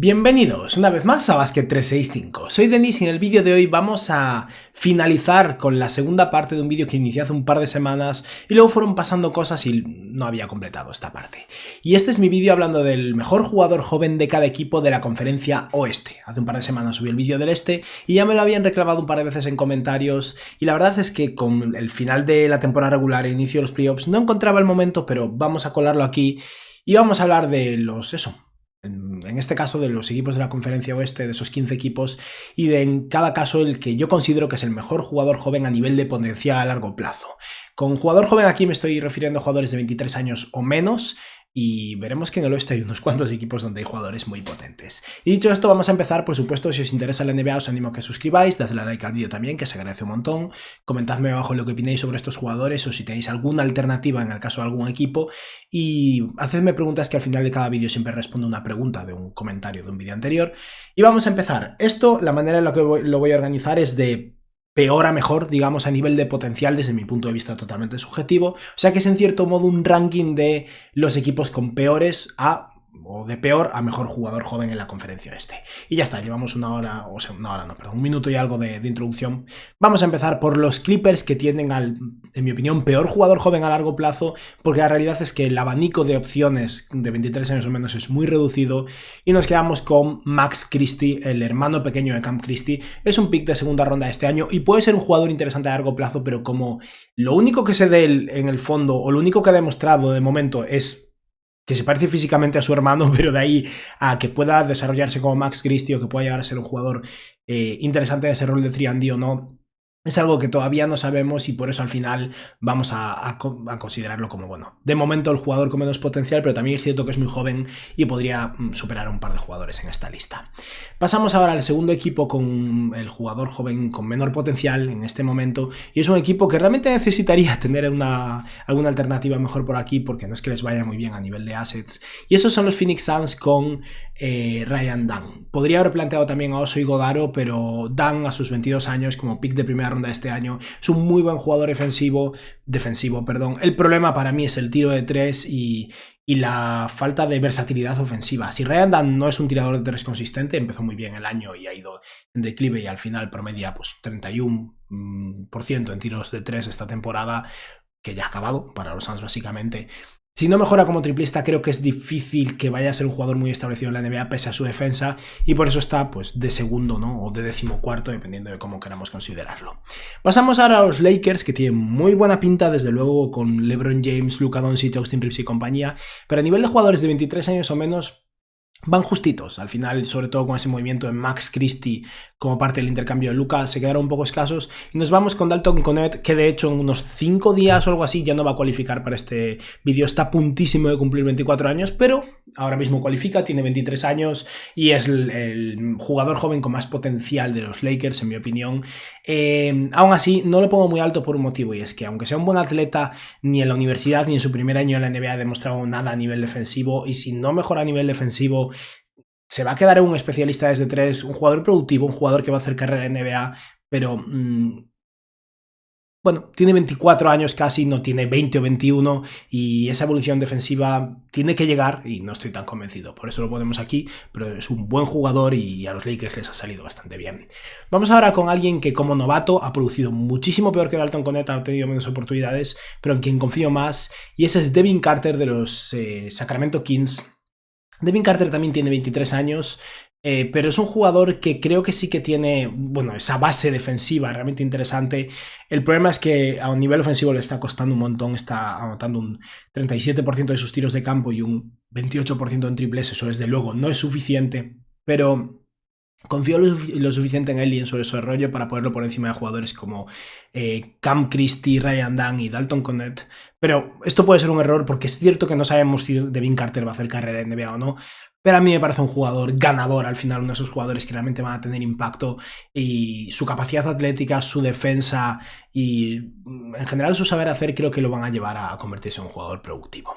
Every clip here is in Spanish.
Bienvenidos una vez más a Basket 365. Soy Denis y en el vídeo de hoy vamos a finalizar con la segunda parte de un vídeo que inicié hace un par de semanas y luego fueron pasando cosas y no había completado esta parte. Y este es mi vídeo hablando del mejor jugador joven de cada equipo de la conferencia oeste. Hace un par de semanas subí el vídeo del este y ya me lo habían reclamado un par de veces en comentarios y la verdad es que con el final de la temporada regular e inicio de los playoffs no encontraba el momento, pero vamos a colarlo aquí y vamos a hablar de en este caso de los equipos de la conferencia oeste, de esos 15 equipos, y de en cada caso el que yo considero que es el mejor jugador joven a nivel de potencial a largo plazo. Con jugador joven aquí me estoy refiriendo a jugadores de 23 años o menos, y veremos que en el oeste hay unos cuantos equipos donde hay jugadores muy potentes. Y dicho esto, vamos a empezar. Por supuesto, si os interesa la NBA os animo a que suscribáis, dadle a like al vídeo también, que se agradece un montón. Comentadme abajo lo que opináis sobre estos jugadores o si tenéis alguna alternativa en el caso de algún equipo. Y hacedme preguntas que al final de cada vídeo siempre respondo una pregunta de un comentario de un vídeo anterior. Y vamos a empezar. Esto, la manera en la que lo voy a organizar es de peor a mejor, digamos, a nivel de potencial desde mi punto de vista totalmente subjetivo. O sea que es en cierto modo un ranking de los equipos con peores o de peor a mejor jugador joven en la conferencia este. Y ya está, llevamos un minuto y algo de introducción. Vamos a empezar por los Clippers, que tienden en mi opinión, peor jugador joven a largo plazo, porque la realidad es que el abanico de opciones de 23 años o menos es muy reducido y nos quedamos con Max Christie, el hermano pequeño de Cam Christie. Es un pick de segunda ronda este año y puede ser un jugador interesante a largo plazo, pero como lo único que sé de él en el fondo, o lo único que ha demostrado de momento es que se parece físicamente a su hermano, pero de ahí a que pueda desarrollarse como Max Christie o que pueda llegar a ser un jugador interesante en ese rol de 3&D o no, es algo que todavía no sabemos y por eso al final vamos a considerarlo como, bueno, de momento el jugador con menos potencial, pero también es cierto que es muy joven y podría superar a un par de jugadores en esta lista. Pasamos ahora al segundo equipo con el jugador joven con menor potencial en este momento, y es un equipo que realmente necesitaría tener alguna alternativa mejor por aquí, porque no es que les vaya muy bien a nivel de assets, y esos son los Phoenix Suns con Ryan Dunn. Podría haber planteado también a Oso y Godaro, pero Dunn a sus 22 años como pick de primera ronda de este año es un muy buen jugador defensivo. El problema para mí es el tiro de tres y la falta de versatilidad ofensiva. Si Ryan Dunn no es un tirador de tres consistente, empezó muy bien el año y ha ido en declive y al final promedia pues 31% en tiros de tres esta temporada, que ya ha acabado para los Suns básicamente. Si no mejora como triplista, creo que es difícil que vaya a ser un jugador muy establecido en la NBA pese a su defensa, y por eso está pues de segundo, ¿no? O de 14º, dependiendo de cómo queramos considerarlo. Pasamos ahora a los Lakers, que tienen muy buena pinta, desde luego, con LeBron James, Luka Doncic, Austin Reeves y compañía, pero a nivel de jugadores de 23 años o menos van justitos. Al final, sobre todo con ese movimiento de Max Christie como parte del intercambio de Luka, se quedaron un poco escasos y nos vamos con Dalton Knecht, que de hecho en unos 5 días o algo así ya no va a cualificar para este vídeo. Está a puntísimo de cumplir 24 años, pero ahora mismo cualifica, tiene 23 años y es el jugador joven con más potencial de los Lakers, en mi opinión. Aún así, no lo pongo muy alto por un motivo, y es que aunque sea un buen atleta, ni en la universidad ni en su primer año en la NBA ha demostrado nada a nivel defensivo, y si no mejora a nivel defensivo, se va a quedar en un especialista desde tres, un jugador productivo, un jugador que va a hacer carrera en NBA, pero bueno, tiene 24 años casi, no tiene 20 o 21, y esa evolución defensiva tiene que llegar y no estoy tan convencido. Por eso lo ponemos aquí, pero es un buen jugador y a los Lakers les ha salido bastante bien. Vamos ahora con alguien que como novato ha producido muchísimo peor que Dalton Knecht, ha tenido menos oportunidades, pero en quien confío más, y ese es Devin Carter de los Sacramento Kings. Devin Carter también tiene 23 años, pero es un jugador que creo que sí que tiene, bueno, esa base defensiva realmente interesante. El problema es que a un nivel ofensivo le está costando un montón, está anotando un 37% de sus tiros de campo y un 28% en triples. Eso desde luego no es suficiente, pero confío lo suficiente en él y en su desarrollo para ponerlo por encima de jugadores como Cam Christie, Ryan Dunn y Dalton Knecht. Pero esto puede ser un error, porque es cierto que no sabemos si Devin Carter va a hacer carrera en NBA o no, pero a mí me parece un jugador ganador al final, uno de esos jugadores que realmente van a tener impacto, y su capacidad atlética, su defensa y en general su saber hacer creo que lo van a llevar a convertirse en un jugador productivo.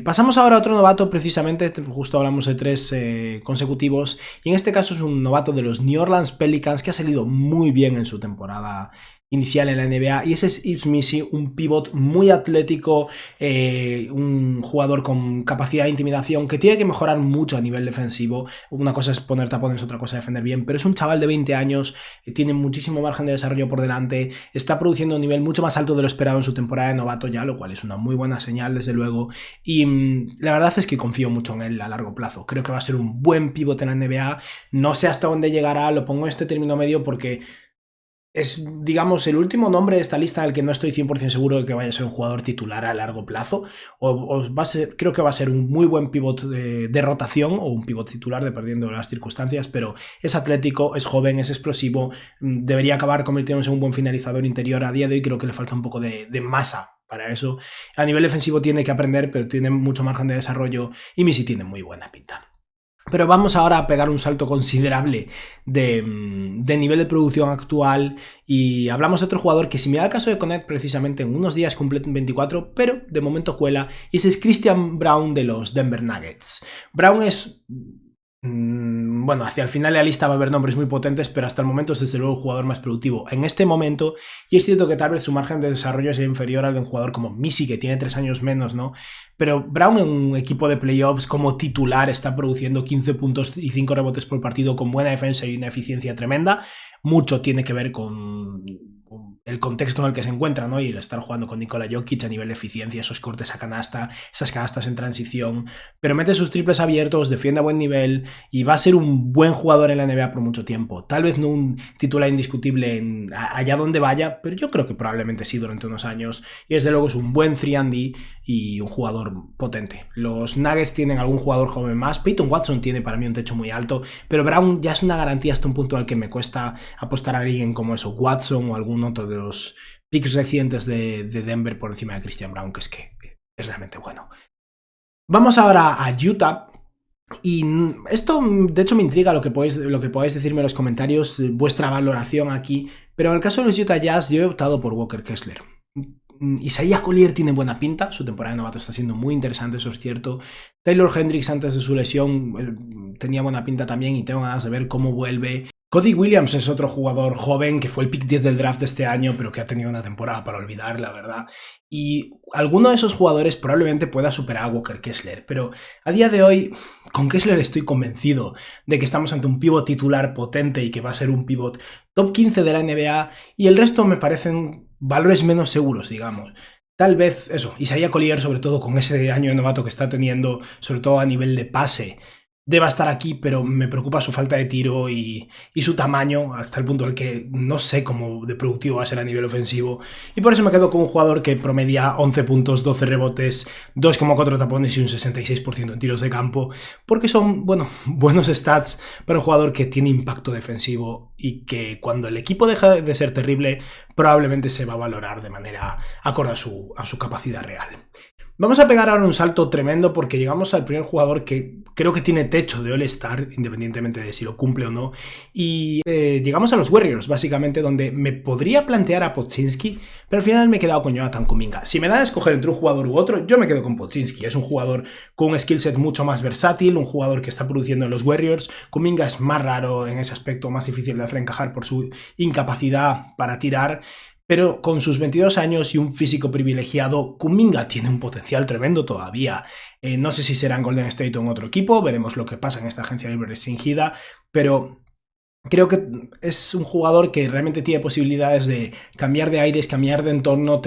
Pasamos ahora a otro novato, precisamente, justo hablamos de 3 consecutivos, y en este caso es un novato de los New Orleans Pelicans que ha salido muy bien en su temporada inicial en la NBA, y ese es Yves Missi, un pivot muy atlético, un jugador con capacidad de intimidación que tiene que mejorar mucho a nivel defensivo. Una cosa es poner tapones, otra cosa es defender bien, pero es un chaval de 20 años, tiene muchísimo margen de desarrollo por delante, está produciendo un nivel mucho más alto de lo esperado en su temporada de novato ya, lo cual es una muy buena señal desde luego, y la verdad es que confío mucho en él a largo plazo. Creo que va a ser un buen pivot en la NBA, no sé hasta dónde llegará, lo pongo en este término medio porque es, digamos, el último nombre de esta lista en el que no estoy 100% seguro de que vaya a ser un jugador titular a largo plazo. O va a ser, creo que va a ser un muy buen pivot de rotación o un pivot titular, dependiendo de las circunstancias, pero es atlético, es joven, es explosivo, debería acabar convirtiéndose en un buen finalizador interior. A día de hoy creo que le falta un poco de masa para eso. A nivel defensivo tiene que aprender, pero tiene mucho margen de desarrollo y Missy tiene muy buena pinta. Pero vamos ahora a pegar un salto considerable de nivel de producción actual y hablamos de otro jugador que, similar al caso de Connect, precisamente en unos días cumple 24, pero de momento cuela, y ese es Christian Braun de los Denver Nuggets. Braun es... bueno, hacia el final de la lista va a haber nombres muy potentes, pero hasta el momento es desde luego el jugador más productivo en este momento, y es cierto que tal vez su margen de desarrollo sea inferior al de un jugador como Missy, que tiene 3 años menos, ¿no? Pero Braun en un equipo de playoffs como titular está produciendo 15 puntos y 5 rebotes por partido con buena defensa y una eficiencia tremenda. Mucho tiene que ver con el contexto en el que se encuentra, ¿no? Y el estar jugando con Nikola Jokic a nivel de eficiencia, esos cortes a canasta, esas canastas en transición, pero mete sus triples abiertos, defiende a buen nivel y va a ser un buen jugador en la NBA por mucho tiempo. Tal vez no un titular indiscutible allá donde vaya, pero yo creo que probablemente sí durante unos años, y desde luego es un buen 3&D y un jugador potente. Los Nuggets tienen algún jugador joven más, Peyton Watson tiene para mí un techo muy alto, pero Braun ya es una garantía hasta un punto al que me cuesta apostar a alguien como eso, Watson o algún otro de los picks recientes de Denver por encima de Christian Braun, que es realmente bueno. Vamos ahora a Utah. Y esto, de hecho, me intriga lo que podáis decirme en los comentarios, vuestra valoración aquí. Pero en el caso de los Utah Jazz, yo he optado por Walker Kessler. Isaiah Collier tiene buena pinta, su temporada de novato está siendo muy interesante, eso es cierto. Taylor Hendricks antes de su lesión tenía buena pinta también y tengo ganas de ver cómo vuelve. Cody Williams es otro jugador joven que fue el pick 10 del draft de este año, pero que ha tenido una temporada para olvidar, la verdad. Y alguno de esos jugadores probablemente pueda superar a Walker Kessler, pero a día de hoy con Kessler estoy convencido de que estamos ante un pivot titular potente y que va a ser un pivot top 15 de la NBA, y el resto me parecen valores menos seguros, digamos. Tal vez eso, Isaiah Collier, sobre todo con ese año de novato que está teniendo, sobre todo a nivel de pase, deba estar aquí, pero me preocupa su falta de tiro y su tamaño, hasta el punto en el que no sé cómo de productivo va a ser a nivel ofensivo. Y por eso me quedo con un jugador que promedia 11 puntos, 12 rebotes, 2,4 tapones y un 66% en tiros de campo, porque son, bueno, buenos stats para un jugador que tiene impacto defensivo y que cuando el equipo deja de ser terrible, probablemente se va a valorar de manera acorde a su capacidad real. Vamos a pegar ahora un salto tremendo porque llegamos al primer jugador que creo que tiene techo de All-Star, independientemente de si lo cumple o no, y llegamos a los Warriors, básicamente, donde me podría plantear a Podziemski, pero al final me he quedado con Jonathan Kuminga. Si me dan a escoger entre un jugador u otro, yo me quedo con Podziemski. Es un jugador con un skill set mucho más versátil, un jugador que está produciendo en los Warriors. Kuminga es más raro en ese aspecto, más difícil de hacer encajar por su incapacidad para tirar. Pero con sus 22 años y un físico privilegiado, Kuminga tiene un potencial tremendo todavía. No sé si será en Golden State o en otro equipo, veremos lo que pasa en esta agencia libre restringida, pero creo que es un jugador que realmente tiene posibilidades de cambiar de aires, cambiar de entorno,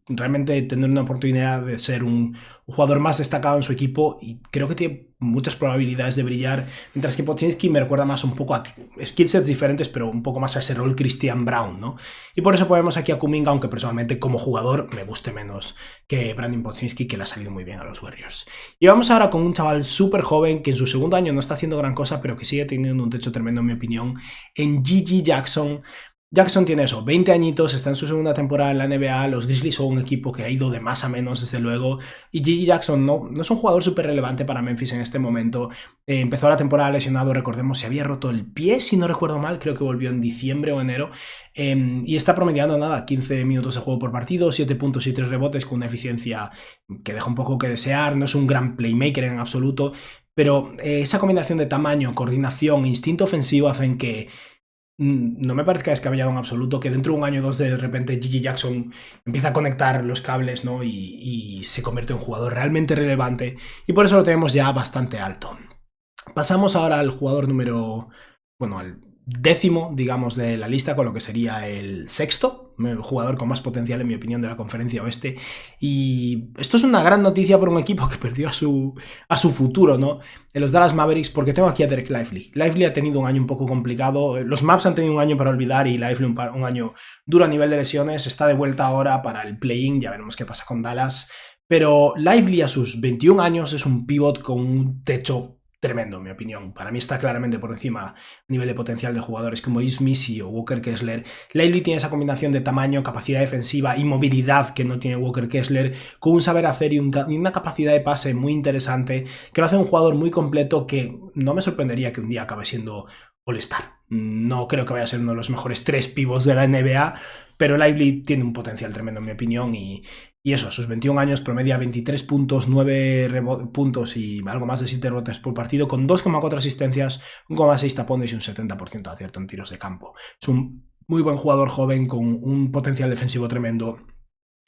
realmente tener una oportunidad de ser un jugador más destacado en su equipo, y creo que tiene muchas probabilidades de brillar, mientras que Podziemski me recuerda más un poco a skillsets diferentes, pero un poco más a ese rol Christian Braun, ¿no? Y por eso ponemos aquí a Kuminga, aunque personalmente como jugador me guste menos que Brandon Podziemski, que le ha salido muy bien a los Warriors. Y vamos ahora con un chaval súper joven que en su segundo año no está haciendo gran cosa, pero que sigue teniendo un techo tremendo en mi opinión, en GG Jackson. Jackson tiene eso, 20 añitos, está en su segunda temporada en la NBA, los Grizzlies son un equipo que ha ido de más a menos desde luego, y Gigi Jackson no es un jugador súper relevante para Memphis en este momento. Empezó la temporada lesionado, recordemos, se había roto el pie, si no recuerdo mal, creo que volvió en diciembre o enero, y está promediando nada, 15 minutos de juego por partido, 7 puntos y 3 rebotes con una eficiencia que deja un poco que desear, no es un gran playmaker en absoluto, pero esa combinación de tamaño, coordinación e instinto ofensivo hacen que no me parezca descabellado en absoluto que dentro de un año o dos de repente Gigi Jackson empieza a conectar los cables, ¿no? Y se convierte en un jugador realmente relevante y por eso lo tenemos ya bastante alto. Pasamos ahora al jugador número, bueno, al 10º, digamos, de la lista, con lo que sería el 6º, el jugador con más potencial, en mi opinión, de la conferencia oeste. Y esto es una gran noticia por un equipo que perdió a su futuro, ¿no? En los Dallas Mavericks, porque tengo aquí a Dereck Lively. Lively ha tenido un año un poco complicado, los Mavs han tenido un año para olvidar y Lively un año duro a nivel de lesiones, está de vuelta ahora para el play-in, ya veremos qué pasa con Dallas. Pero Lively a sus 21 años es un pivot con un techo tremendo, en mi opinión. Para mí está claramente por encima a nivel de potencial de jugadores como Ismisi o Walker Kessler. Lively tiene esa combinación de tamaño, capacidad defensiva y movilidad que no tiene Walker Kessler, con un saber hacer y una capacidad de pase muy interesante, que lo hace un jugador muy completo que no me sorprendería que un día acabe siendo All-Star. No creo que vaya a ser uno de los mejores 3 pivots de la NBA, pero Lively tiene un potencial tremendo, en mi opinión, y eso, a sus 21 años promedia 23 puntos, 9 puntos y algo más de 7 rebotes por partido, con 2,4 asistencias, 1,6 tapones y un 70% de acierto en tiros de campo. Es un muy buen jugador joven con un potencial defensivo tremendo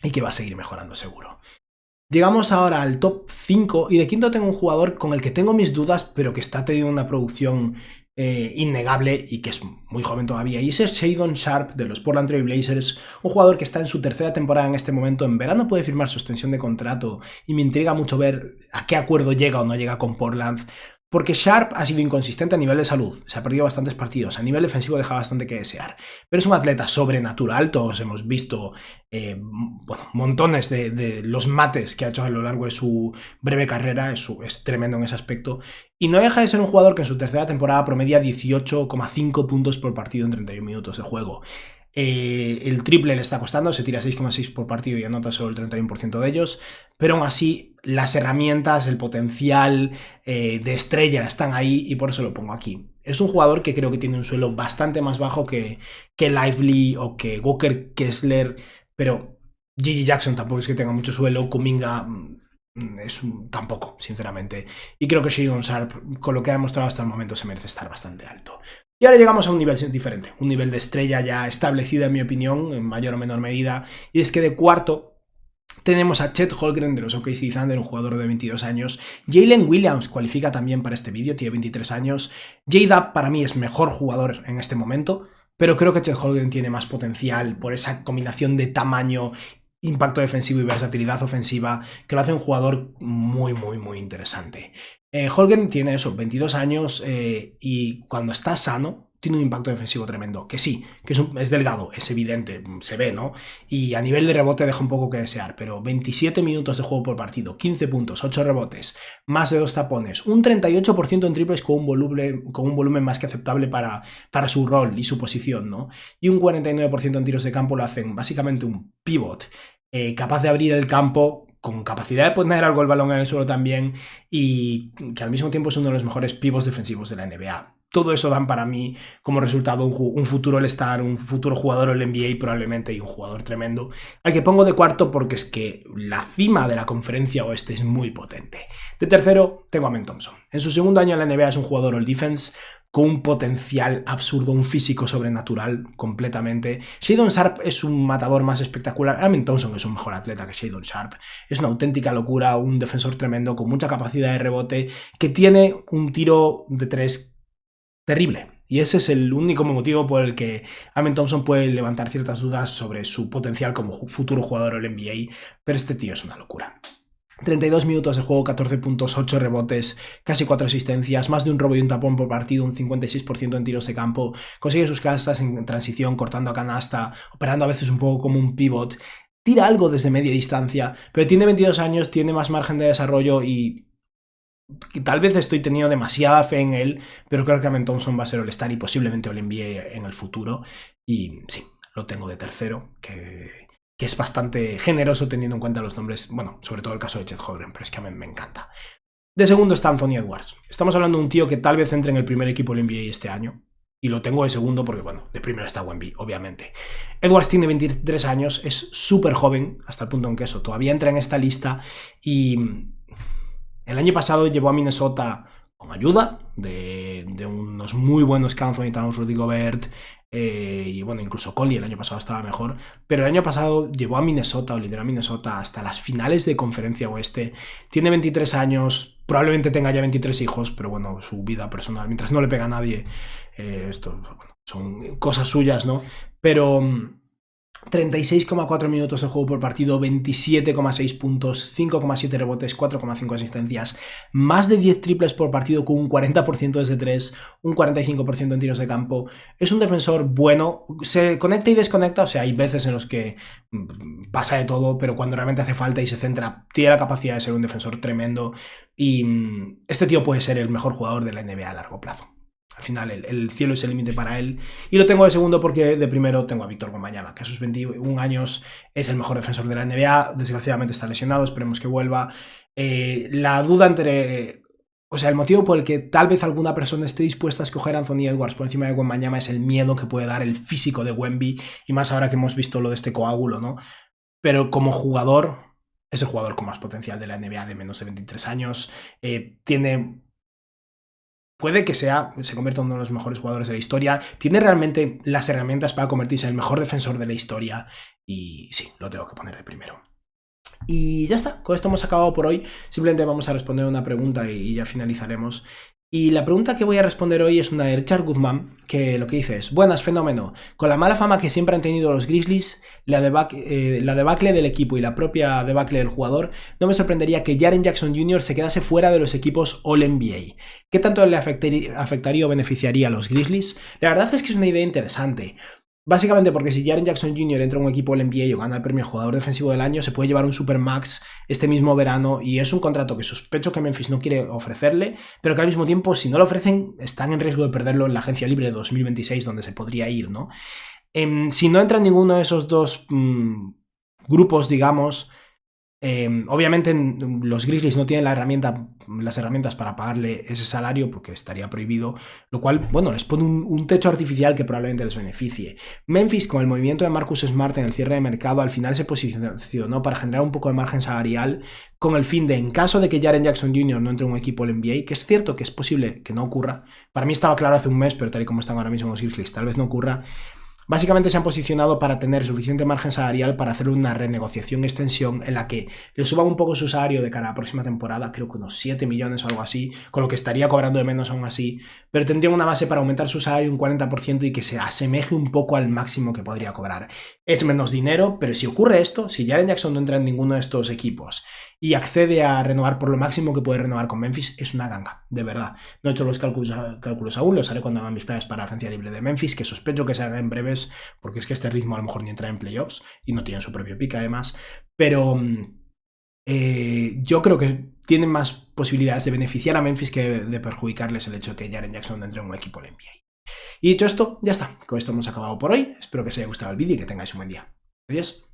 y que va a seguir mejorando seguro. Llegamos ahora al top 5 y de quinto tengo un jugador con el que tengo mis dudas, pero que está teniendo una producción innegable y que es muy joven todavía, y ese es Shaedon Sharpe de los Portland Trail Blazers, un jugador que está en su tercera temporada en este momento. En verano puede firmar su extensión de contrato y me intriga mucho ver a qué acuerdo llega o no llega con Portland, porque Sharpe ha sido inconsistente a nivel de salud, se ha perdido bastantes partidos, a nivel defensivo deja bastante que desear, pero es un atleta sobrenatural. Todos hemos visto montones de los mates que ha hecho a lo largo de su breve carrera, es tremendo en ese aspecto, y no deja de ser un jugador que en su tercera temporada promedia 18,5 puntos por partido en 31 minutos de juego. El triple le está costando, se tira 6,6 por partido y anota solo el 31% de ellos, pero aún así las herramientas, el potencial de estrella están ahí y por eso lo pongo aquí. Es un jugador que creo que tiene un suelo bastante más bajo que Lively o que Walker Kessler, pero Gigi Jackson tampoco es que tenga mucho suelo, Kuminga tampoco, sinceramente, y creo que Shaedon Sharpe, con lo que ha demostrado hasta el momento, se merece estar bastante alto. Y ahora llegamos a un nivel diferente, un nivel de estrella ya establecida, en mi opinión, en mayor o menor medida, y es que de cuarto tenemos a Chet Holmgren de los OKC Thunder, un jugador de 22 años. Jalen Williams cualifica también para este vídeo, tiene 23 años. J-Dub para mí es mejor jugador en este momento, pero creo que Chet Holmgren tiene más potencial por esa combinación de tamaño, impacto defensivo y versatilidad ofensiva, que lo hace un jugador muy, muy, muy interesante. Holmgren tiene eso, 22 años, y cuando está sano tiene un impacto defensivo tremendo, que sí, que es delgado, es evidente, se ve, ¿no? Y a nivel de rebote deja un poco que desear, pero 27 minutos de juego por partido, 15 puntos, 8 rebotes, más de 2 tapones, un 38% en triples con un volumen más que aceptable para su rol y su posición, ¿no? Y un 49% en tiros de campo lo hacen básicamente un pivot, capaz de abrir el campo, con capacidad de poner algo el balón en el suelo también, y que al mismo tiempo es uno de los mejores pivots defensivos de la NBA. Todo eso dan para mí como resultado un futuro All-Star, un futuro jugador del NBA probablemente, y un jugador tremendo, al que pongo de cuarto porque es que la cima de la conferencia oeste es muy potente. De tercero tengo a Amen Thompson. En su segundo año en la NBA es un jugador All-Defense con un potencial absurdo, un físico sobrenatural completamente. Shaedon Sharpe es un matador más espectacular. Amen Thompson es un mejor atleta que Shaedon Sharpe. Es una auténtica locura, un defensor tremendo con mucha capacidad de rebote, que tiene un tiro de 3 terrible. Y ese es el único motivo por el que Amen Thompson puede levantar ciertas dudas sobre su potencial como futuro jugador del NBA, pero este tío es una locura. 32 minutos de juego, 14 puntos, 8 rebotes, casi 4 asistencias, más de un robo y un tapón por partido, un 56% en tiros de campo, consigue sus castas en transición, cortando a canasta, operando a veces un poco como un pivot, tira algo desde media distancia, pero tiene 22 años, tiene más margen de desarrollo y tal vez estoy teniendo demasiada fe en él, pero creo que Amen Thompson va a ser All-Star y posiblemente All-NBA en el futuro, y sí, lo tengo de tercero, que es bastante generoso teniendo en cuenta los nombres, bueno, sobre todo el caso de Chet Holmgren, pero es que a mí me encanta. De segundo está Anthony Edwards. Estamos hablando de un tío que tal vez entre en el primer equipo del NBA este año, y lo tengo de segundo porque, bueno, de primero está Wemby, obviamente. Edwards tiene 23 años, es súper joven, hasta el punto en que eso todavía entra en esta lista, y el año pasado llevó a Minnesota con ayuda, de unos muy buenos Anthony Towns, Rudy Gobert, y bueno, incluso Conley el año pasado estaba mejor, pero el año pasado llevó a Minnesota o lideró a Minnesota hasta las finales de Conferencia Oeste. Tiene 23 años, probablemente tenga ya 23 hijos, pero bueno, su vida personal, mientras no le pega a nadie, esto bueno, son cosas suyas, ¿no? Pero 36,4 minutos de juego por partido, 27,6 puntos, 5,7 rebotes, 4,5 asistencias, más de 10 triples por partido con un 40% desde 3, un 45% en tiros de campo. Es un defensor bueno, se conecta y desconecta, o sea, hay veces en los que pasa de todo, pero cuando realmente hace falta y se centra, tiene la capacidad de ser un defensor tremendo y este tío puede ser el mejor jugador de la NBA a largo plazo. Al final el cielo es el límite para él. Y lo tengo de segundo porque de primero tengo a Víctor Wembanyama, que a sus 21 años es el mejor defensor de la NBA. Desgraciadamente está lesionado, esperemos que vuelva. La duda entre... O sea, el motivo por el que tal vez alguna persona esté dispuesta a escoger a Anthony Edwards por encima de Wembanyama es el miedo que puede dar el físico de Wemby, y más ahora que hemos visto lo de este coágulo, ¿no? Pero como jugador, es el jugador con más potencial de la NBA de menos de 23 años. Puede que se convierta en uno de los mejores jugadores de la historia. Tiene realmente las herramientas para convertirse en el mejor defensor de la historia. Y sí, lo tengo que poner de primero. Y ya está, con esto hemos acabado por hoy. Simplemente vamos a responder una pregunta y ya finalizaremos. Y la pregunta que voy a responder hoy es una de Richard Guzmán, que lo que dice es: buenas, fenómeno. Con la mala fama que siempre han tenido los Grizzlies, la debacle del equipo y la propia debacle del jugador, no me sorprendería que Jaren Jackson Jr. se quedase fuera de los equipos All-NBA. ¿Qué tanto le afectaría o beneficiaría a los Grizzlies? La verdad es que es una idea interesante. Básicamente porque si Jaren Jackson Jr. entra a un equipo del NBA o gana el premio Jugador Defensivo del Año, se puede llevar un Supermax este mismo verano, y es un contrato que sospecho que Memphis no quiere ofrecerle, pero que al mismo tiempo, si no lo ofrecen, están en riesgo de perderlo en la agencia libre de 2026, donde se podría ir, ¿no? Si no entra en ninguno de esos dos grupos, digamos, obviamente los Grizzlies no tienen las herramientas para pagarle ese salario porque estaría prohibido, lo cual, bueno, les pone un techo artificial que probablemente les beneficie. Memphis, con el movimiento de Marcus Smart en el cierre de mercado, al final se posicionó para generar un poco de margen salarial con el fin de, en caso de que Jaren Jackson Jr. no entre en un equipo del NBA, que es cierto que es posible que no ocurra, para mí estaba claro hace un mes, pero tal y como están ahora mismo los Grizzlies, tal vez no ocurra. Básicamente se han posicionado para tener suficiente margen salarial para hacer una renegociación extensión en la que le suban un poco su salario de cara a la próxima temporada, creo que unos 7 millones o algo así, con lo que estaría cobrando de menos aún así, pero tendrían una base para aumentar su salario un 40% y que se asemeje un poco al máximo que podría cobrar. Es menos dinero, pero si ocurre esto, si Jaren Jackson no entra en ninguno de estos equipos y accede a renovar por lo máximo que puede renovar con Memphis, es una ganga, de verdad. No he hecho los cálculos aún, los haré cuando haga mis planes para la agencia libre de Memphis, que sospecho que se haga en breves, porque es que este ritmo a lo mejor ni entra en playoffs y no tienen su propio pick además, pero yo creo que tienen más posibilidades de beneficiar a Memphis que de perjudicarles el hecho de que Jaren Jackson entre en un equipo del NBA. Y dicho esto, ya está, con esto hemos acabado por hoy. Espero que os haya gustado el vídeo y que tengáis un buen día. Adiós.